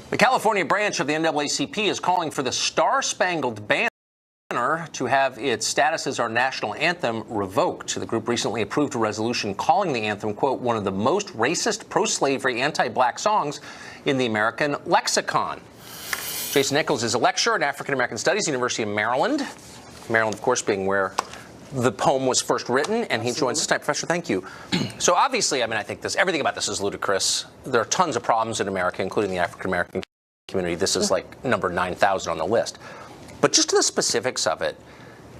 The California branch of the NAACP is calling for the Star-Spangled Banner to have its status as our national anthem revoked. The group recently approved a resolution calling the anthem, quote, one of the most racist, pro-slavery, anti-black songs in the American lexicon. Jason Nichols is a lecturer in African American Studies, University of Maryland. Maryland, of course, being where the poem was first written, and he joins us tonight. Professor, thank you. So obviously, I think everything about this is ludicrous. There are tons of problems in America, including the African American community. This is like number 9,000 on the list. But just to the specifics of it,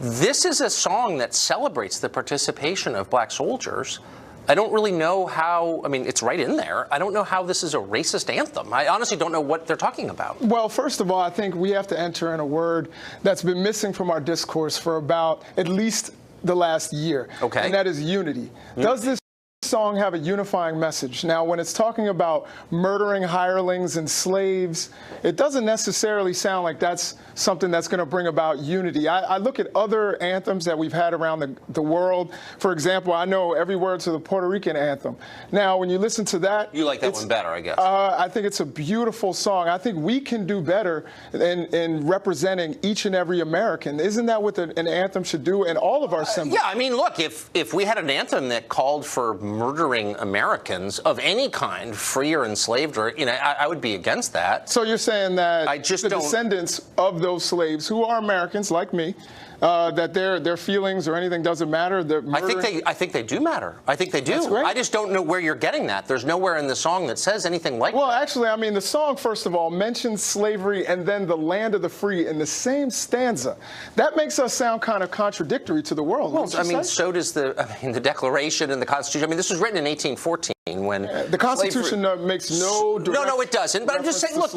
this is a song that celebrates the participation of black soldiers. I don't really know how, it's right in there. I don't know how this is a racist anthem. I honestly don't know what they're talking about. Well, first of all, I think we have to enter in a word that's been missing from our discourse for about at least the last year. Okay. And that is unity. Does this song have a unifying message? Now, when it's talking about murdering hirelings and slaves, it doesn't necessarily sound like that's something that's going to bring about unity. I look at other anthems that we've had around the world. For example, I know every word to the Puerto Rican anthem. Now, when you listen to that... You like that one better, I guess. I think it's a beautiful song. I think we can do better in representing each and every American. Isn't that what an anthem should do in all of our symbols? Yeah, look, if we had an anthem that called for murdering Americans of any kind, free or enslaved, or I would be against that. So you're saying that the descendants of those slaves, who are Americans like me, that their feelings or anything doesn't matter? I think they do matter. I think they do. That's great. I just don't know where you're getting that. There's nowhere in the song that says anything like that. Well, actually, the song, first of all, mentions slavery and then the land of the free in the same stanza. That makes us sound kind of contradictory to the world. Well, so does the Declaration and the Constitution. This was written in 1814 when the Constitution makes no direct No, it doesn't. But I'm just saying, look,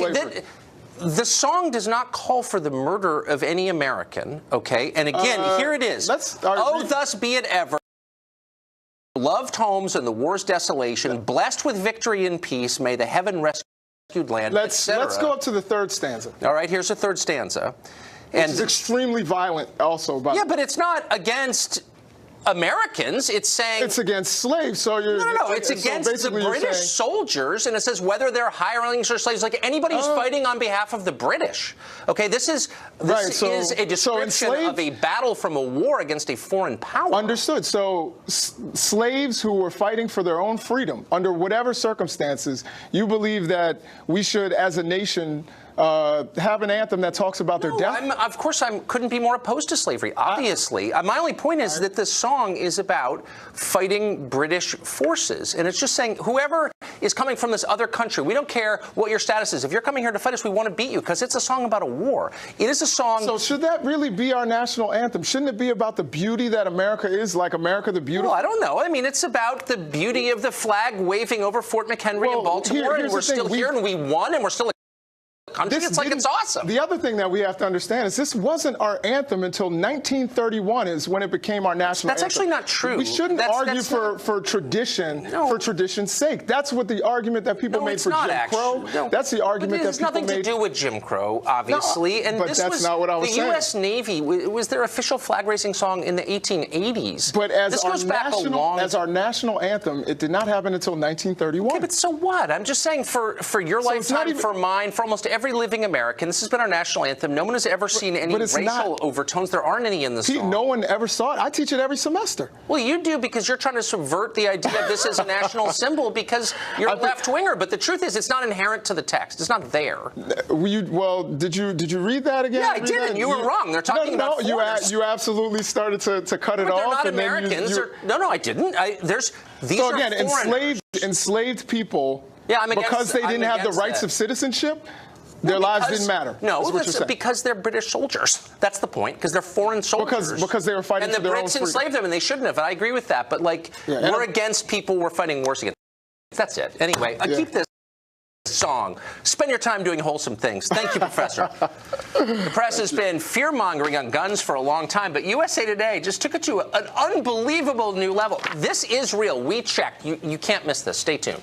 the song does not call for the murder of any American, okay? And again, here it is. Oh, thus be it ever. Loved homes and the war's desolation, blessed with victory and peace, may the heaven-rescued land, Let's go up to the third stanza. All right, here's the third stanza. And it's extremely violent also. Yeah, but it's not against Americans. It's saying it's against slaves. So you're no. It's against the British soldiers, and it says whether they're hirelings or slaves, like anybody who's fighting on behalf of the British. Okay, this is a description of a battle from a war against a foreign power. Understood. So slaves who were fighting for their own freedom under whatever circumstances, you believe that we should, as a nation, have an anthem that talks about their death? Of course, I couldn't be more opposed to slavery, obviously. My only point is that this song is about fighting British forces. And it's just saying, whoever is coming from this other country, we don't care what your status is. If you're coming here to fight us, we want to beat you, because it's a song about a war. It is a song... So should that really be our national anthem? Shouldn't it be about the beauty that America is, like America the Beautiful? Well, I don't know. It's about the beauty of the flag waving over Fort McHenry in Baltimore, and we're still here, and we won, and we're still... country. It's awesome. The other thing that we have to understand is this wasn't our anthem until 1931 is when it became our national anthem. That's actually not true. We shouldn't argue for tradition for tradition's sake. That's what the argument that people made for Jim Crow. No, that's the argument that people made. It has nothing to do with Jim Crow, obviously. No, but that's not what I was saying. The U.S. Navy was their official flag-raising song in the 1880s. But as our national anthem, it did not happen until 1931. Okay, but so what? I'm just saying for your lifetime, for mine, for almost every living American, this has been our national anthem. No one has ever seen any racial overtones. There aren't any in the song. No one ever saw it. I teach it every semester. Well, you do, because you're trying to subvert the idea of this as a national symbol because you're a left-winger. But the truth is, it's not inherent to the text. It's not there. Well, did you read that again? Yeah, I didn't. You were wrong. They're talking about foreigners. You absolutely started to cut it off. They're not Americans. No, I didn't. These are again, enslaved people. Yeah, because they didn't have the rights of citizenship. Their lives didn't matter. No, because they're British soldiers. That's the point, because they're foreign soldiers. Because they were fighting for their own freedom. And the Brits enslaved them, and they shouldn't have. I agree with that. But, we're against people we're fighting wars against. That's it. Anyway, keep this song. Spend your time doing wholesome things. Thank you, Professor. The press has been fear-mongering on guns for a long time, but USA Today just took it to an unbelievable new level. This is real. We checked. You can't miss this. Stay tuned.